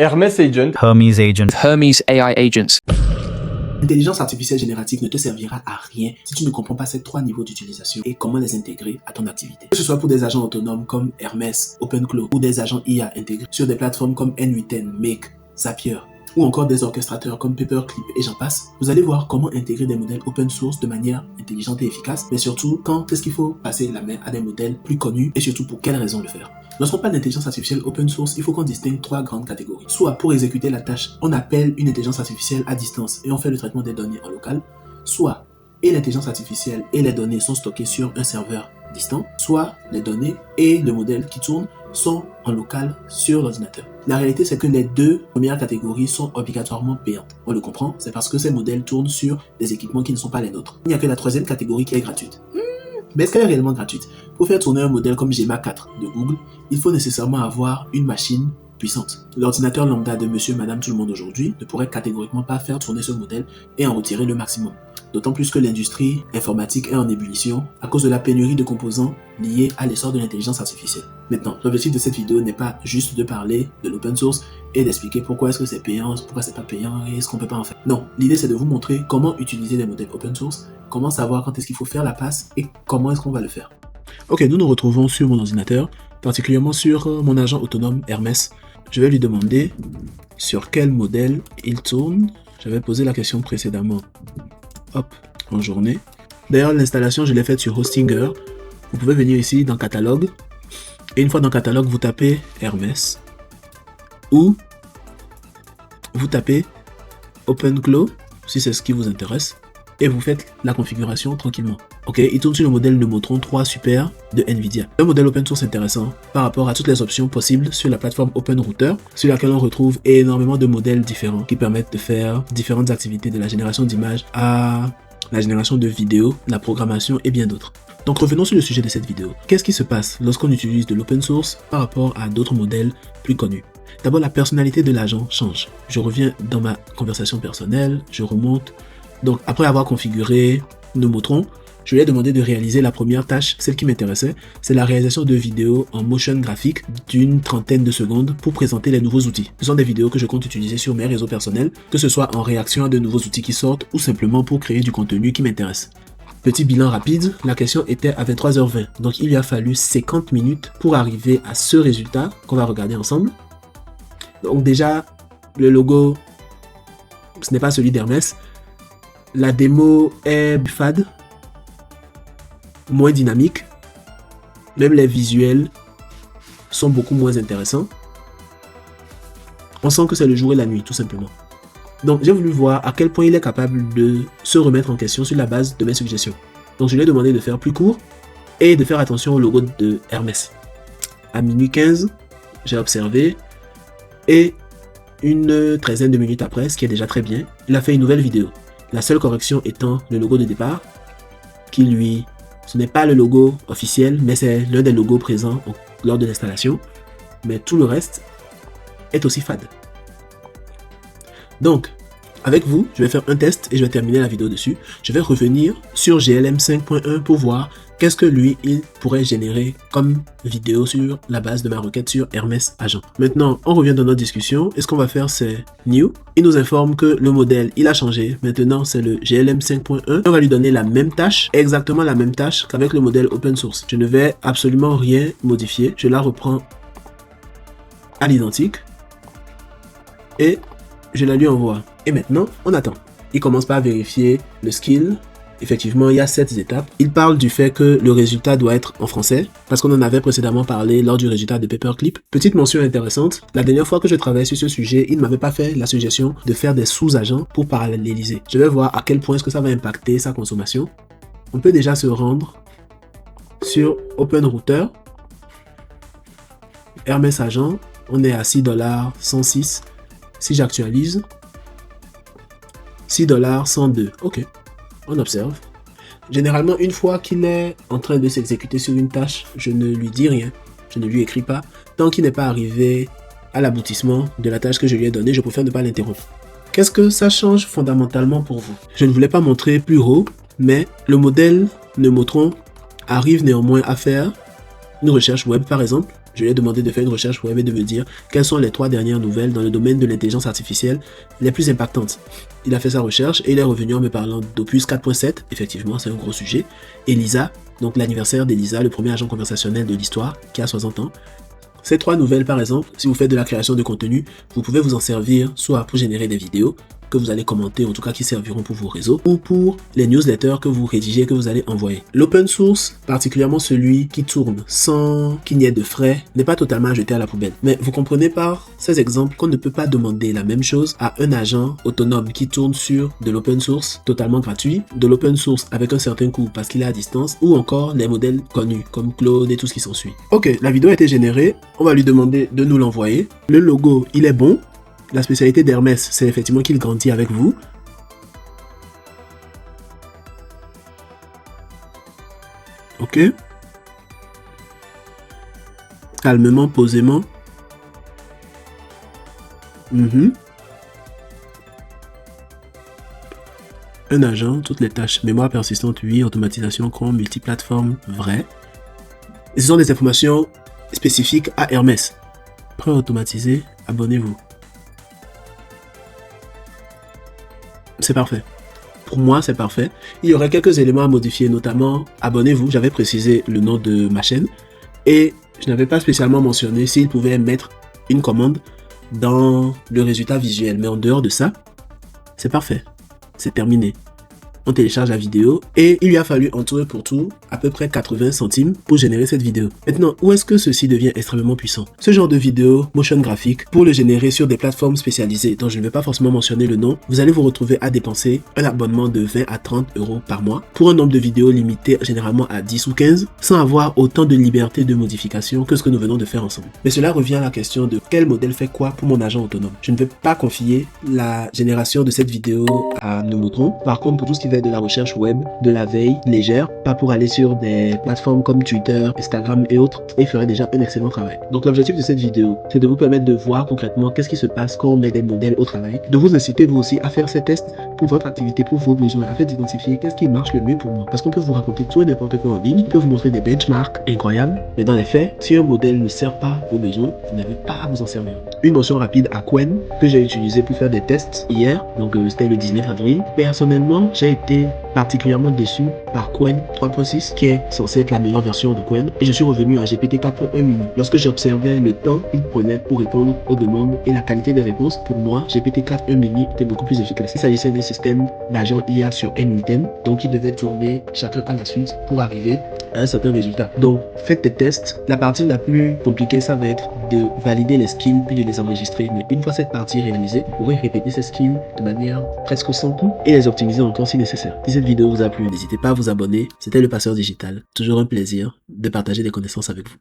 Hermes Agent, Hermes Agent, Hermes AI Agents. L'intelligence artificielle générative ne te servira à rien si tu ne comprends pas ces 3 niveaux d'utilisation et comment les intégrer à ton activité. Que ce soit pour des agents autonomes comme Hermes, OpenClaw ou des agents IA intégrés sur des plateformes comme N8N, Make, Zapier ou encore des orchestrateurs comme Paperclip et j'en passe, vous allez voir comment intégrer des modèles open source de manière intelligente et efficace, mais surtout quand est-ce qu'il faut passer la main à des modèles plus connus et surtout pour quelles raisons le faire. Lorsqu'on parle d'intelligence artificielle open source, il faut qu'on distingue 3 grandes catégories. Soit pour exécuter la tâche, on appelle une intelligence artificielle à distance et on fait le traitement des données en local, soit et l'intelligence artificielle et les données sont stockées sur un serveur distant, soit les données et le modèle qui tourne sont en local sur l'ordinateur. La réalité, c'est que les 2 premières catégories sont obligatoirement payantes. On le comprend, c'est parce que ces modèles tournent sur des équipements qui ne sont pas les nôtres. Il n'y a que la 3e catégorie qui est gratuite. Mais est-ce qu'elle est réellement gratuite? Pour faire tourner un modèle comme Gemma 4 de Google, il faut nécessairement avoir une machine puissante. L'ordinateur lambda de monsieur, madame, tout le monde aujourd'hui ne pourrait catégoriquement pas faire tourner ce modèle et en retirer le maximum. D'autant plus que l'industrie informatique est en ébullition à cause de la pénurie de composants liés à l'essor de l'intelligence artificielle. Maintenant, l'objectif de cette vidéo n'est pas juste de parler de l'open source et d'expliquer pourquoi est-ce que c'est payant, pourquoi c'est pas payant et ce qu'on peut pas en faire. Non, l'idée c'est de vous montrer comment utiliser des modèles open source, comment savoir quand est-ce qu'il faut faire la passe et comment est-ce qu'on va le faire. Ok, nous nous retrouvons sur mon ordinateur, particulièrement sur mon agent autonome Hermes. Je vais lui demander sur quel modèle il tourne. J'avais posé la question précédemment. Hop, en journée. D'ailleurs, l'installation, je l'ai faite sur Hostinger. Vous pouvez venir ici dans Catalogue. Et une fois dans Catalogue, vous tapez Hermes. Ou vous tapez OpenClaw, si c'est ce qui vous intéresse. Et vous faites la configuration tranquillement. Ok, il tourne sur le modèle Nemotron 3 Super de Nvidia. Un modèle open source intéressant par rapport à toutes les options possibles sur la plateforme OpenRouter, sur laquelle on retrouve énormément de modèles différents qui permettent de faire différentes activités de la génération d'images à la génération de vidéos, la programmation et bien d'autres. Donc revenons sur le sujet de cette vidéo. Qu'est-ce qui se passe lorsqu'on utilise de l'open source par rapport à d'autres modèles plus connus? D'abord, la personnalité de l'agent change. Je reviens dans ma conversation personnelle, je remonte. Donc après avoir configuré Nemotron, je lui ai demandé de réaliser la première tâche, celle qui m'intéressait, c'est la réalisation de vidéos en motion graphique d'une 30aine de secondes pour présenter les nouveaux outils. Ce sont des vidéos que je compte utiliser sur mes réseaux personnels, que ce soit en réaction à de nouveaux outils qui sortent ou simplement pour créer du contenu qui m'intéresse. Petit bilan rapide, la question était à 23h20, donc il lui a fallu 50 minutes pour arriver à ce résultat qu'on va regarder ensemble. Donc déjà, le logo, ce n'est pas celui d'Hermes. La démo est fade, moins dynamique, même les visuels sont beaucoup moins intéressants. On sent que c'est le jour et la nuit, tout simplement. Donc j'ai voulu voir à quel point il est capable de se remettre en question sur la base de mes suggestions. Donc je lui ai demandé de faire plus court et de faire attention au logo de Hermes. À minuit 15, j'ai observé et une 13aine de minutes après, ce qui est déjà très bien, il a fait une nouvelle vidéo. La seule correction étant le logo de départ, qui lui, ce n'est pas le logo officiel, mais c'est l'un des logos présents lors de l'installation. Mais tout le reste est aussi fade. Donc, avec vous, je vais faire un test et je vais terminer la vidéo dessus. Je vais revenir sur GLM 5.1 pour voir qu'est-ce que lui, il pourrait générer comme vidéo sur la base de ma requête sur Hermes Agent. Maintenant, on revient dans notre discussion et ce qu'on va faire, c'est New. Il nous informe que le modèle, il a changé. Maintenant, c'est le GLM 5.1. On va lui donner la même tâche, exactement la même tâche qu'avec le modèle open source. Je ne vais absolument rien modifier. Je la reprends à l'identique et je la lui envoie. Et maintenant, on attend. Il commence par vérifier le skill. Effectivement, il y a 7 étapes. Il parle du fait que le résultat doit être en français, parce qu'on en avait précédemment parlé lors du résultat de Paperclip. Petite mention intéressante, la dernière fois que je travaillais sur ce sujet, il ne m'avait pas fait la suggestion de faire des sous-agents pour paralléliser. Je vais voir à quel point est-ce que ça va impacter sa consommation. On peut déjà se rendre sur OpenRouter. Hermes Agent, on est à $6.106. Si j'actualise, $6.102. Ok, on observe. Généralement, une fois qu'il est en train de s'exécuter sur une tâche, je ne lui dis rien, je ne lui écris pas. Tant qu'il n'est pas arrivé à l'aboutissement de la tâche que je lui ai donnée, je préfère ne pas l'interrompre. Qu'est-ce que ça change fondamentalement pour vous? Je ne voulais pas montrer plus haut, mais le modèle Nemotron arrive néanmoins à faire une recherche web par exemple. Je lui ai demandé de faire une recherche web et de me dire quelles sont les 3 dernières nouvelles dans le domaine de l'intelligence artificielle les plus impactantes. Il a fait sa recherche et il est revenu en me parlant d'Opus 4.7, effectivement c'est un gros sujet, Elisa, donc l'anniversaire d'Elisa, le premier agent conversationnel de l'histoire, qui a 60 ans. Ces 3 nouvelles, par exemple, si vous faites de la création de contenu, vous pouvez vous en servir soit pour générer des vidéos que vous allez commenter, en tout cas qui serviront pour vos réseaux, ou pour les newsletters que vous rédigez, que vous allez envoyer. L'open source, particulièrement celui qui tourne sans qu'il n'y ait de frais, n'est pas totalement jeté à la poubelle. Mais vous comprenez par ces exemples qu'on ne peut pas demander la même chose à un agent autonome qui tourne sur de l'open source totalement gratuit, de l'open source avec un certain coût parce qu'il est à distance, ou encore les modèles connus comme Claude et tout ce qui s'ensuit. Ok, la vidéo a été générée, on va lui demander de nous l'envoyer. Le logo, il est bon. La spécialité d'Hermès, c'est effectivement qu'il grandit avec vous. Ok. Calmement, posément. Un agent, toutes les tâches. Mémoire persistante, oui. Automatisation, Chrome, multiplateforme, vrai. Et ce sont des informations spécifiques à Hermès. Pré-automatisé, abonnez-vous. C'est parfait. Pour moi, c'est parfait. Il y aurait quelques éléments à modifier, notamment, abonnez-vous, j'avais précisé le nom de ma chaîne et je n'avais pas spécialement mentionné s'il pouvait mettre une commande dans le résultat visuel. Mais en dehors de ça, c'est parfait. C'est terminé. On télécharge la vidéo et il lui a fallu en tout et pour tout à peu près 80 centimes pour générer cette vidéo. Maintenant, où est-ce que ceci devient extrêmement puissant? Ce genre de vidéo motion graphique, pour le générer sur des plateformes spécialisées dont je ne vais pas forcément mentionner le nom, vous allez vous retrouver à dépenser un abonnement de 20 à 30 € par mois pour un nombre de vidéos limité généralement à 10 ou 15 sans avoir autant de liberté de modification que ce que nous venons de faire ensemble. Mais cela revient à la question de quel modèle fait quoi pour mon agent autonome. Je ne vais pas confier la génération de cette vidéo à Nomotron. Par contre, pour tout ce qui va être de la recherche web, de la veille légère, pas pour aller sur des plateformes comme Twitter, Instagram et autres, et il ferait déjà un excellent travail. Donc l'objectif de cette vidéo, c'est de vous permettre de voir concrètement qu'est-ce qui se passe quand on met des modèles au travail, de vous inciter vous aussi à faire ces tests pour votre activité, pour vos besoins, afin d'identifier qu'est-ce qui marche le mieux pour moi. Parce qu'on peut vous raconter tout et n'importe quoi en ligne, on peut vous montrer des benchmarks incroyables, mais dans les faits, si un modèle ne sert pas vos besoins, vous n'avez pas à vous en servir. Une mention rapide à Qwen, que j'ai utilisé pour faire des tests hier, donc c'était le 19 avril. Personnellement, j'ai été particulièrement déçu par Qwen 3.6 qui est censé être la meilleure version de Qwen et je suis revenu à GPT 4.1 mini. Lorsque j'observais le temps qu'il prenait pour répondre aux demandes et la qualité des réponses, pour moi GPT 4.1 mini était beaucoup plus efficace. Il s'agissait d'un système d'agent IA sur n-item, donc il devait tourner chacun à la suite pour arriver à un certain résultat. Donc faites des tests. La partie la plus compliquée, ça va être de valider les skills puis de les enregistrer, mais une fois cette partie réalisée, vous pourrez répéter ces skills de manière presque sans coût et les optimiser encore si nécessaire. Si cette vidéo vous a plu, n'hésitez pas à vous abonner. C'était le Passeur Digital. Toujours un plaisir de partager des connaissances avec vous.